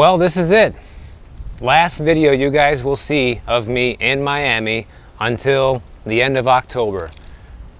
Well, this is it. Last video you guys will see of me in Miami until the end of October.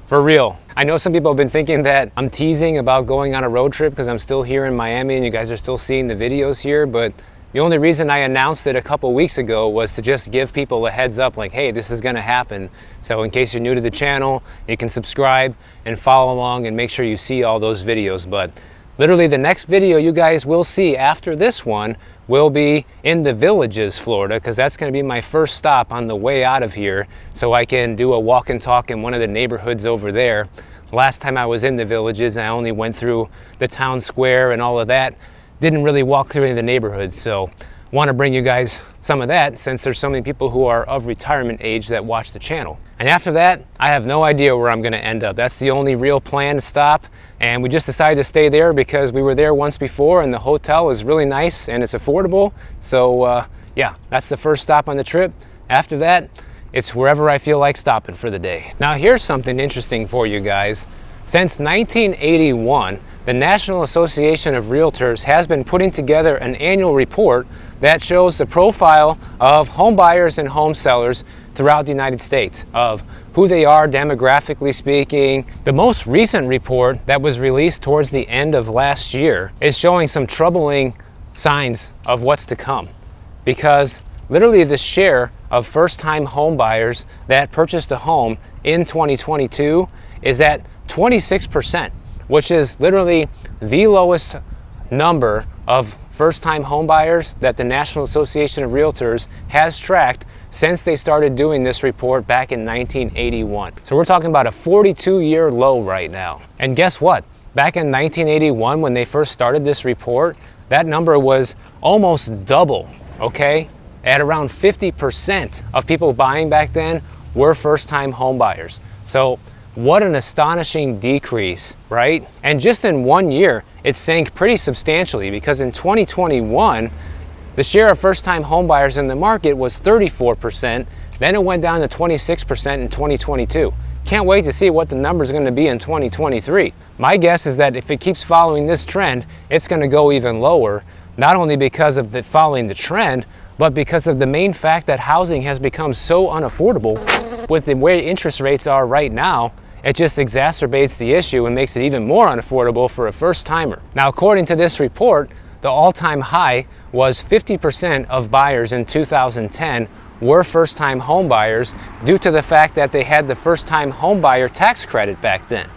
For real. I know some people have been thinking that I'm teasing about going on a road trip because I'm still here in Miami and you guys are still seeing the videos here, but the only reason I announced it a couple weeks ago was to just give people a heads up like, hey, this is gonna happen. So in case you're new to the channel, you can subscribe and follow along and make sure you see all those videos. But literally the next video you guys will see after this one will be in the Villages, Florida, because that's going to be my first stop on the way out of here, so I can do a walk and talk in one of the neighborhoods over there. Last time I was in the Villages, I only went through the town square and all of that. Didn't really walk through any of the neighborhoods, so want to bring you guys some of that since there's so many people who are of retirement age that watch the channel. And after that, I have no idea where I'm going to end up. That's the only real planned stop, and we just decided to stay there because we were there once before and the hotel is really nice and it's affordable. So yeah, that's the first stop on the trip. After that, it's wherever I feel like stopping for the day. Now here's something interesting for you guys. Since 1981, the National Association of Realtors has been putting together an annual report that shows the profile of home buyers and home sellers throughout the United States, of who they are demographically speaking. The most recent report that was released towards the end of last year is showing some troubling signs of what's to come, because literally the share of first-time home buyers that purchased a home in 2022 is at 26%, which is literally the lowest number of first-time home buyers that the National Association of Realtors has tracked since they started doing this report back in 1981. So we're talking about a 42-year low right now. And guess what? Back in 1981, when they first started this report, that number was almost double, okay? At around 50% of people buying back then were first-time home buyers. So what an astonishing decrease, right? And just in 1 year, it sank pretty substantially, because in 2021, the share of first-time home buyers in the market was 34%. Then it went down to 26% in 2022. Can't wait to see what the numbers are going to be in 2023. My guess is that if it keeps following this trend, it's going to go even lower, not only because of it following the trend, but because of the main fact that housing has become so unaffordable. With the way interest rates are right now, it just exacerbates the issue and makes it even more unaffordable for a first-timer. Now, according to this report, the all-time high was 50% of buyers in 2010 were first-time home buyers due to the fact that they had the first-time home buyer tax credit back then.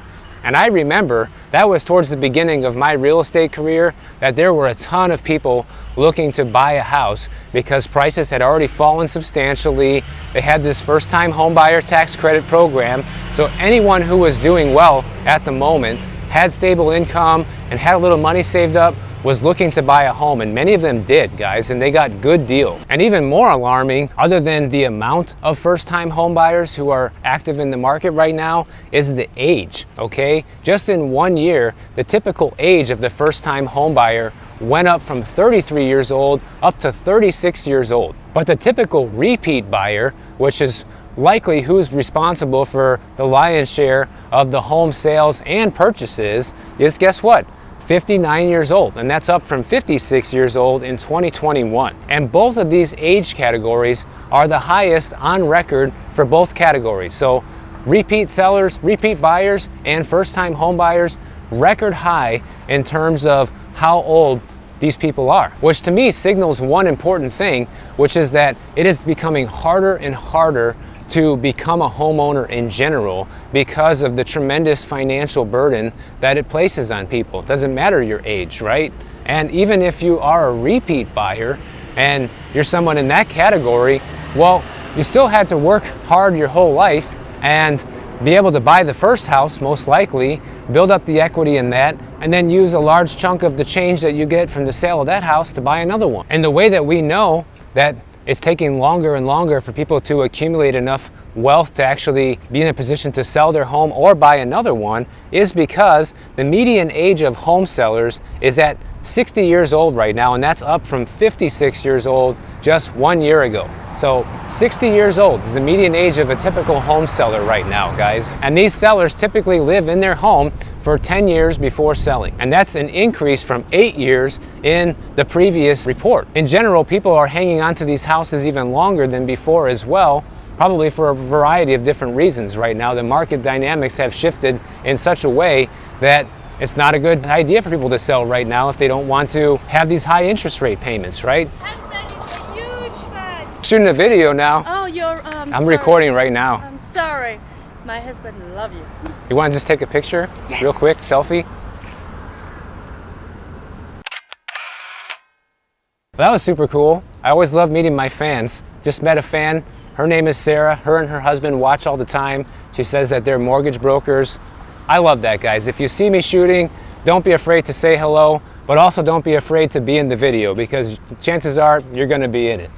And I remember that was towards the beginning of my real estate career, that there were a ton of people looking to buy a house because prices had already fallen substantially. They had this first-time home buyer tax credit program. So anyone who was doing well at the moment, had stable income and had a little money saved up, was looking to buy a home, and many of them did, guys, and they got good deals. And even more alarming, other than the amount of first-time home buyers who are active in the market right now, is the age, okay? Just in 1 year, the typical age of the first-time home buyer went up from 33 years old up to 36 years old. But the typical repeat buyer, which is likely who's responsible for the lion's share of the home sales and purchases, is, guess what? 59 years old, and that's up from 56 years old in 2021. And both of these age categories are the highest on record for both categories. So repeat sellers, repeat buyers, and first-time home buyers, record high in terms of how old these people are, which to me signals one important thing, which is that it is becoming harder and harder to become a homeowner in general because of the tremendous financial burden that it places on people. It doesn't matter your age, right? And even if you are a repeat buyer and you're someone in that category, well, you still had to work hard your whole life and be able to buy the first house, most likely, build up the equity in that, and then use a large chunk of the change that you get from the sale of that house to buy another one. And the way that we know that it's taking longer and longer for people to accumulate enough wealth to actually be in a position to sell their home or buy another one is because the median age of home sellers is at 60 years old right now, and that's up from 56 years old just 1 year ago. So 60 years old is the median age of a typical home seller right now, guys. And these sellers typically live in their home for 10 years before selling. And that's an increase from 8 years in the previous report. In general, people are hanging on to these houses even longer than before as well, probably for a variety of different reasons right now. The market dynamics have shifted in such a way that it's not a good idea for people to sell right now if they don't want to have these high interest rate payments, right? Husband is a huge fan. Shooting a video now. Oh, you're, I'm sorry. recording right now. I'm sorry. My husband loves you. You want to just take a picture? Yes. Real quick, selfie? Well, that was super cool. I always love meeting my fans. Just met a fan. Her name is Sarah. Her and her husband watch all the time. She says that they're mortgage brokers. I love that, guys. If you see me shooting, don't be afraid to say hello, but also don't be afraid to be in the video because chances are you're going to be in it.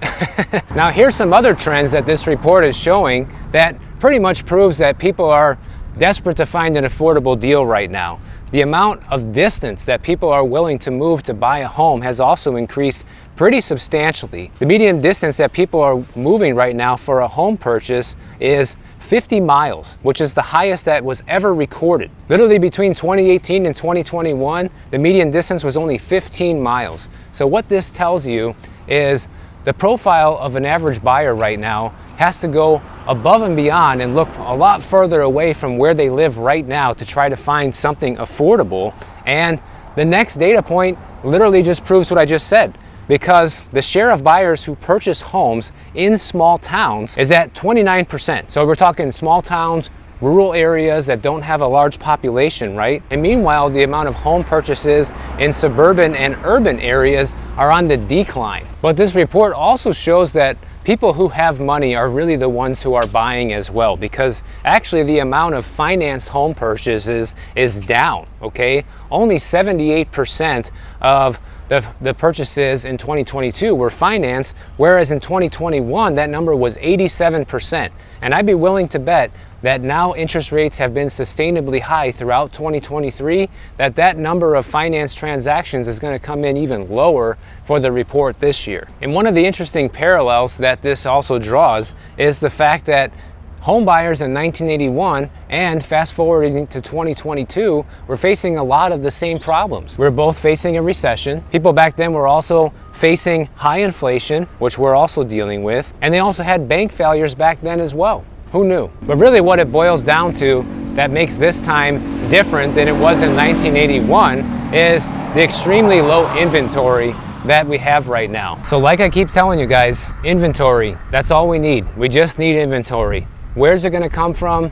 Now, here's some other trends that this report is showing that pretty much proves that people are desperate to find an affordable deal right now. The amount of distance that people are willing to move to buy a home has also increased pretty substantially. The median distance that people are moving right now for a home purchase is 50 miles, which is the highest that was ever recorded. Literally between 2018 and 2021, the median distance was only 15 miles. So what this tells you is the profile of an average buyer right now has to go above and beyond and look a lot further away from where they live right now to try to find something affordable. And the next data point literally just proves what I just said, because the share of buyers who purchase homes in small towns is at 29%. So we're talking small towns, rural areas that don't have a large population, right? And meanwhile, the amount of home purchases in suburban and urban areas are on the decline. But this report also shows that people who have money are really the ones who are buying as well, because actually the amount of financed home purchases is down, okay? Only 78% of the purchases in 2022 were financed, whereas in 2021 that number was 87%. And I'd be willing to bet that now interest rates have been sustainably high throughout 2023, that number of finance transactions is going to come in even lower for the report this year. And one of the interesting parallels that this also draws is the fact that homebuyers in 1981 and fast forwarding to 2022 were facing a lot of the same problems. We're both facing a recession. People back then were also facing high inflation, which we're also dealing with, and they also had bank failures back then as well. Who knew? But really what it boils down to that makes this time different than it was in 1981 is the extremely low inventory that we have right now. So like I keep telling you guys, inventory, that's all we need. We just need inventory. Where's it going to come from?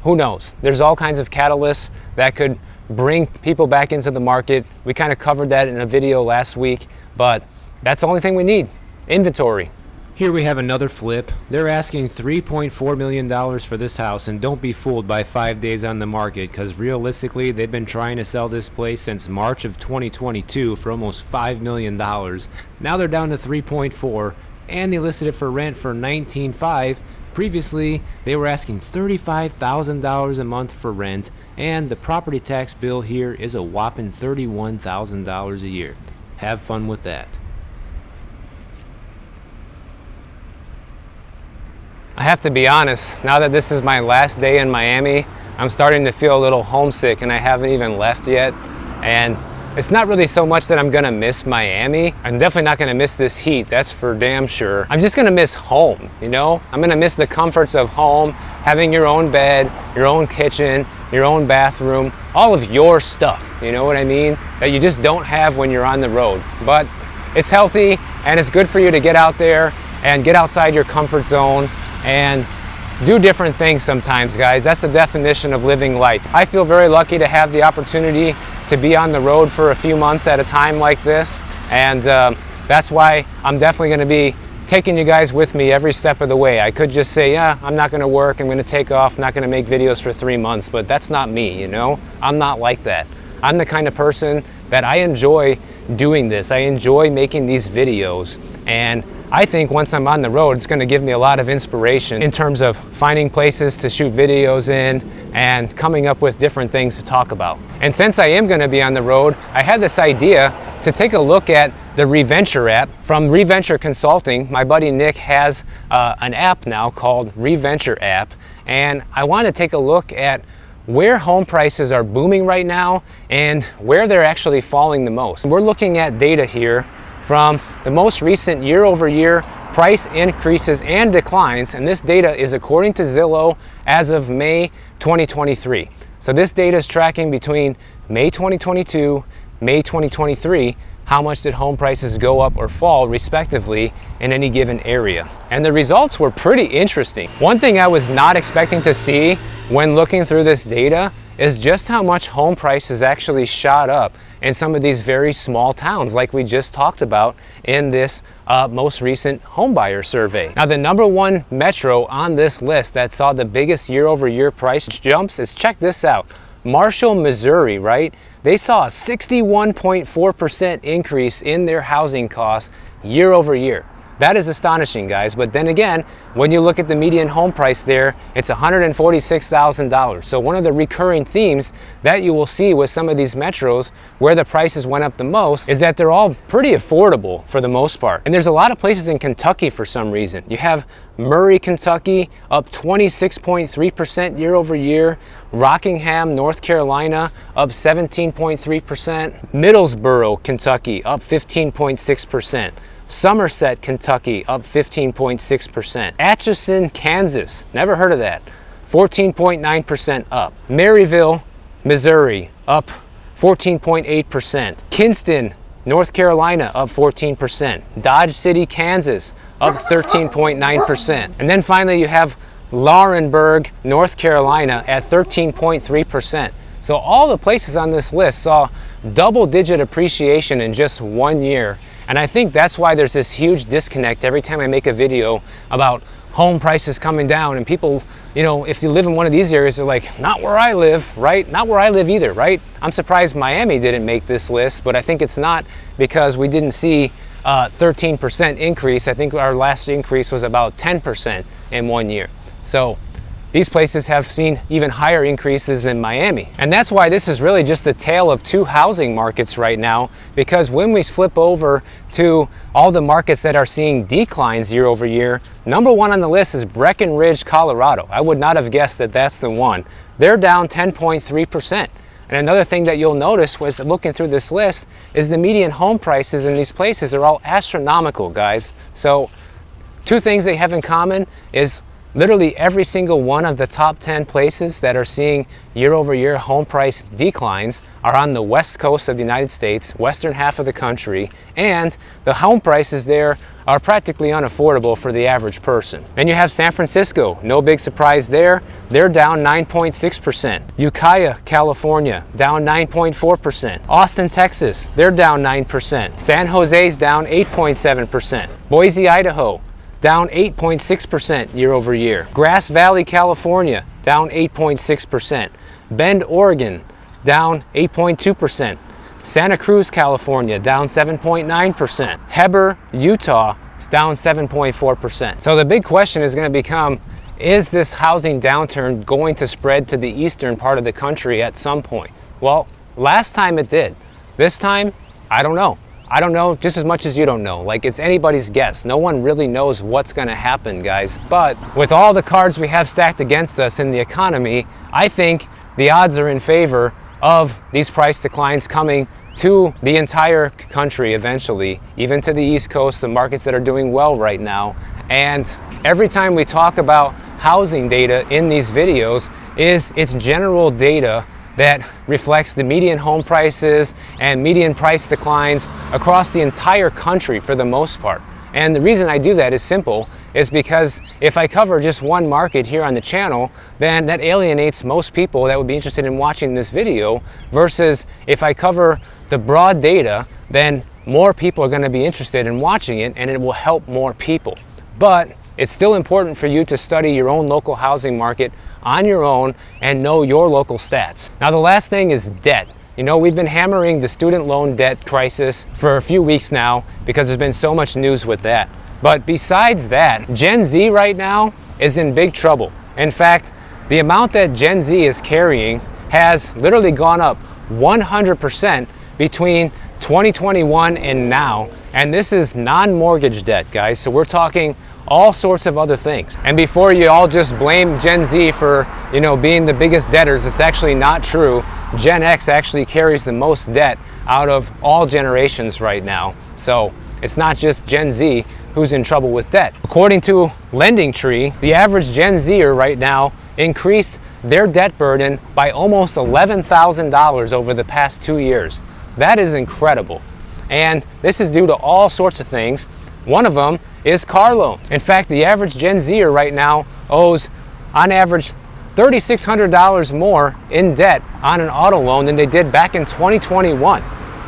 Who knows? There's all kinds of catalysts that could bring people back into the market. We kind of covered that in a video last week, but that's the only thing we need, inventory. Here we have another flip. They're asking $3.4 million for this house, and don't be fooled by 5 days on the market, because realistically they've been trying to sell this place since March of 2022 for almost $5 million. Now they're down to 3.4, and they listed it for rent for $19.5. Previously, they were asking $35,000 a month for rent, and the property tax bill here is a whopping $31,000 a year. Have fun with that. I have to be honest, now that this is my last day in Miami, I'm starting to feel a little homesick, and I haven't even left yet. And it's not really so much that I'm gonna miss Miami. I'm definitely not gonna miss this heat, that's for damn sure. I'm just gonna miss home, you know? I'm gonna miss the comforts of home, having your own bed, your own kitchen, your own bathroom, all of your stuff, you know what I mean? That you just don't have when you're on the road. But it's healthy, and it's good for you to get out there and get outside your comfort zone and do different things sometimes, guys. That's the definition of living life. I feel very lucky to have the opportunity to be on the road for a few months at a time like this, and that's why I'm definitely going to be taking you guys with me every step of the way. I could just say, yeah, I'm not going to work, I'm going to take off, I'm not going to make videos for 3 months, but that's not me, you know? I'm not like that. I'm the kind of person that I enjoy doing this. I enjoy making these videos, and I think once I'm on the road, it's going to give me a lot of inspiration in terms of finding places to shoot videos in and coming up with different things to talk about. And since I am going to be on the road, I had this idea to take a look at the ReVenture app from ReVenture Consulting. My buddy Nick has an app now called ReVenture app, and I want to take a look at where home prices are booming right now and where they're actually falling the most. We're looking at data here from the most recent year-over-year price increases and declines, and this data is according to Zillow as of May 2023. So this data is tracking between May 2022, May 2023, how much did home prices go up or fall respectively in any given area. And the results were pretty interesting. One thing I was not expecting to see when looking through this data is just how much home prices actually shot up in some of these very small towns like we just talked about in this most recent homebuyer survey. Now the number one metro on this list that saw the biggest year-over-year price jumps is, check this out, Marshall, Missouri, right? They saw a 61.4% increase in their housing costs year over year. That is astonishing, guys. But then again, when you look at the median home price there, it's $146,000. So one of the recurring themes that you will see with some of these metros where the prices went up the most is that they're all pretty affordable for the most part. And there's a lot of places in Kentucky for some reason. You have Murray, Kentucky, up 26.3% year over year. Rockingham, North Carolina, up 17.3%. Middlesboro, Kentucky, up 15.6%. Somerset, Kentucky, up 15.6%. Atchison, Kansas, never heard of that, 14.9% up. Maryville, Missouri, up 14.8%. Kinston, North Carolina, up 14%. Dodge City, Kansas, up 13.9%. And then finally you have Laurinburg, North Carolina at 13.3%. So all the places on this list saw double-digit appreciation in just 1 year. And I think that's why there's this huge disconnect every time I make a video about home prices coming down, and people, you know, if you live in one of these areas, they're like, not where I live, right? Not where I live either, right? I'm surprised Miami didn't make this list, but I think it's not because we didn't see 13% increase. I think our last increase was about 10% in 1 year. So these places have seen even higher increases than Miami. And that's why this is really just the tale of two housing markets right now, because when we flip over to all the markets that are seeing declines year over year, number one on the list is Breckenridge, Colorado. I would not have guessed that that's the one. They're down 10.3%. And another thing that you'll notice was looking through this list is the median home prices in these places are all astronomical, guys. So two things they have in common is literally every single one of the top 10 places that are seeing year-over-year home price declines are on the west coast of the United States, western half of the country, and the home prices there are practically unaffordable for the average person. Then you have San Francisco, no big surprise there. They're down 9.6%. Ukiah, California, down 9.4%. Austin, Texas, they're down 9%. San Jose's down 8.7%. Boise, Idaho, down 8.6% year over year. Grass Valley, California, down 8.6%. Bend, Oregon, down 8.2%. Santa Cruz, California, down 7.9%. Heber, Utah, is down 7.4%. So the big question is going to become, is this housing downturn going to spread to the eastern part of the country at some point? Well, last time it did. This time, I don't know. I don't know just as much as you don't know. Like, it's anybody's guess. No one really knows what's going to happen, guys. But with all the cards we have stacked against us in the economy, I think the odds are in favor of these price declines coming to the entire country eventually, even to the East Coast, the markets that are doing well right now. And every time we talk about housing data in these videos, it's general data that reflects the median home prices and median price declines across the entire country for the most part. And the reason I do that is simple, is because if I cover just one market here on the channel, then that alienates most people that would be interested in watching this video, versus if I cover the broad data, then more people are going to be interested in watching it and it will help more people. But it's still important for you to study your own local housing market on your own and know your local stats. Now the last thing is debt. You know, we've been hammering the student loan debt crisis for a few weeks now because there's been so much news with that. But besides that, Gen Z right now is in big trouble. In fact, the amount that Gen Z is carrying has literally gone up 100% between 2021 and now. And this is non-mortgage debt, guys. So we're talking all sorts of other things. And before you all just blame Gen Z for, being the biggest debtors, it's actually not true. Gen X actually carries the most debt out of all generations right now. So it's not just Gen Z who's in trouble with debt. According to LendingTree, the average Gen Zer right now increased their debt burden by almost $11,000 over the past 2 years. That is incredible. And this is due to all sorts of things. One of them is car loans. In fact, the average Gen Zer right now owes, on average, $3,600 more in debt on an auto loan than they did back in 2021.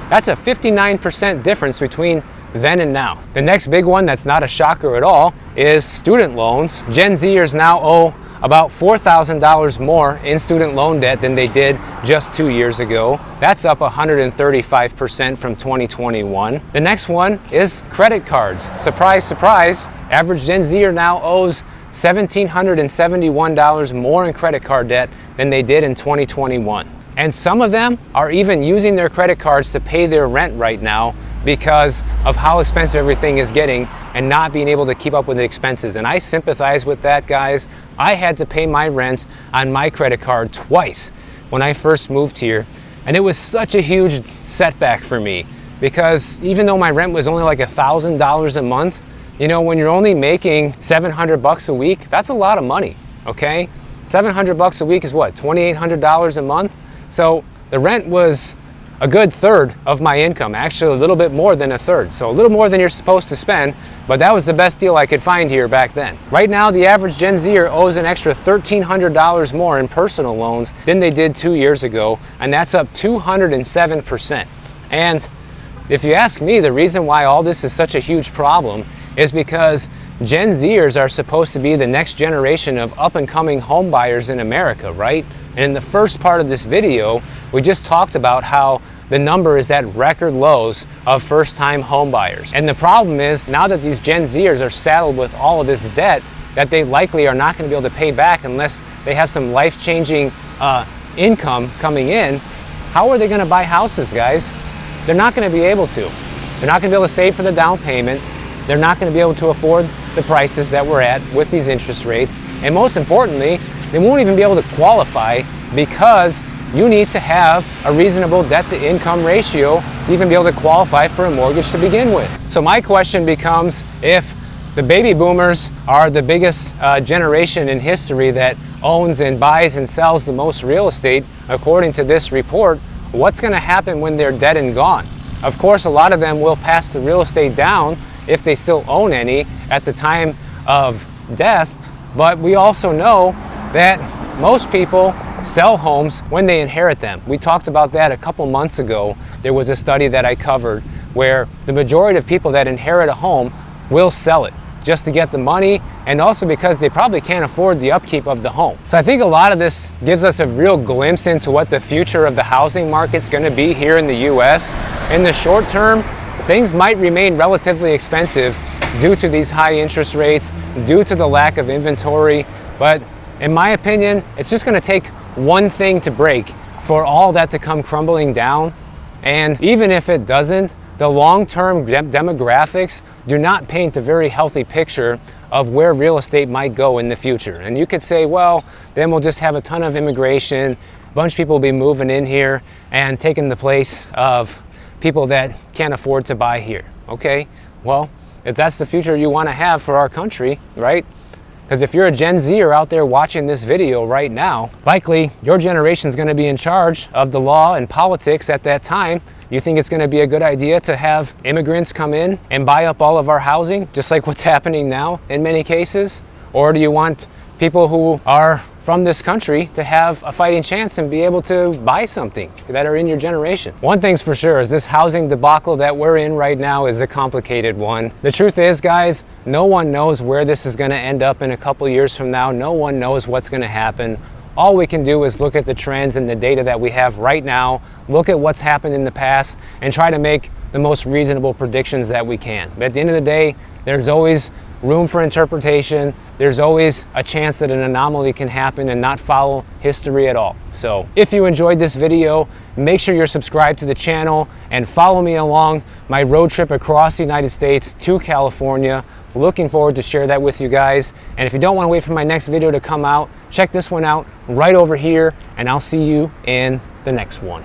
That's a 59% difference between then and now. The next big one that's not a shocker at all is student loans. Gen Zers now owe about $4,000 more in student loan debt than they did just 2 years ago. That's up 135% from 2021. The next one is credit cards. Surprise, surprise, average Gen Zer now owes $1,771 more in credit card debt than they did in 2021. And some of them are even using their credit cards to pay their rent right now because of how expensive everything is getting and not being able to keep up with the expenses. And I sympathize with that, guys. I had to pay my rent on my credit card twice when I first moved here. And it was such a huge setback for me because even though my rent was only like $1,000 a month, when you're only making $700 a week, that's a lot of money, okay? $700 a week is what, $2,800 a month? So the rent was a good third of my income, actually a little bit more than a third. So a little more than you're supposed to spend, but that was the best deal I could find here back then. Right now, the average Gen Zer owes an extra $1,300 more in personal loans than they did 2 years ago, and that's up 207%. And if you ask me, the reason why all this is such a huge problem is because Gen Zers are supposed to be the next generation of up-and-coming home buyers in America, right? And in the first part of this video, we just talked about how the number is at record lows of first-time home buyers. And the problem is, now that these Gen Zers are saddled with all of this debt that they likely are not going to be able to pay back unless they have some life-changing income coming in, how are they going to buy houses, guys? They're not going to be able to. They're not going to be able to save for the down payment. They're not going to be able to afford the prices that we're at with these interest rates. And most importantly, they won't even be able to qualify because you need to have a reasonable debt-to-income ratio to even be able to qualify for a mortgage to begin with. So my question becomes, if the baby boomers are the biggest generation in history that owns and buys and sells the most real estate, according to this report, what's going to happen when they're dead and gone? Of course, a lot of them will pass the real estate down if they still own any at the time of death, but we also know that most people sell homes when they inherit them. We talked about that a couple months ago. There was a study that I covered where the majority of people that inherit a home will sell it just to get the money, and also because they probably can't afford the upkeep of the home. So I think a lot of this gives us a real glimpse into what the future of the housing market's going to be here in the US. In the short term, things might remain relatively expensive due to these high interest rates, due to the lack of inventory, but in my opinion, it's just going to take one thing to break for all that to come crumbling down. And even if it doesn't, the long-term demographics do not paint a very healthy picture of where real estate might go in the future. And you could say, well, then we'll just have a ton of immigration, a bunch of people will be moving in here and taking the place of people that can't afford to buy here. Okay, well, if that's the future you want to have for our country, right? Because if you're a Gen Zer out there watching this video right now, likely your generation is going to be in charge of the law and politics at that time. You think it's going to be a good idea to have immigrants come in and buy up all of our housing, just like what's happening now in many cases? Or do you want people who are from this country to have a fighting chance and be able to buy something that are in your generation? One thing's for sure is this housing debacle that we're in right now is a complicated one. The truth is, guys, no one knows where this is going to end up in a couple years from now. No one knows what's going to happen. All we can do is look at the trends and the data that we have right now, look at what's happened in the past, and try to make the most reasonable predictions that we can. But at the end of the day, there's always room for interpretation. There's always a chance that an anomaly can happen and not follow history at all. So if you enjoyed this video, make sure you're subscribed to the channel and follow me along my road trip across the United States to California. Looking forward to share that with you guys. And if you don't want to wait for my next video to come out, check this one out right over here, and I'll see you in the next one.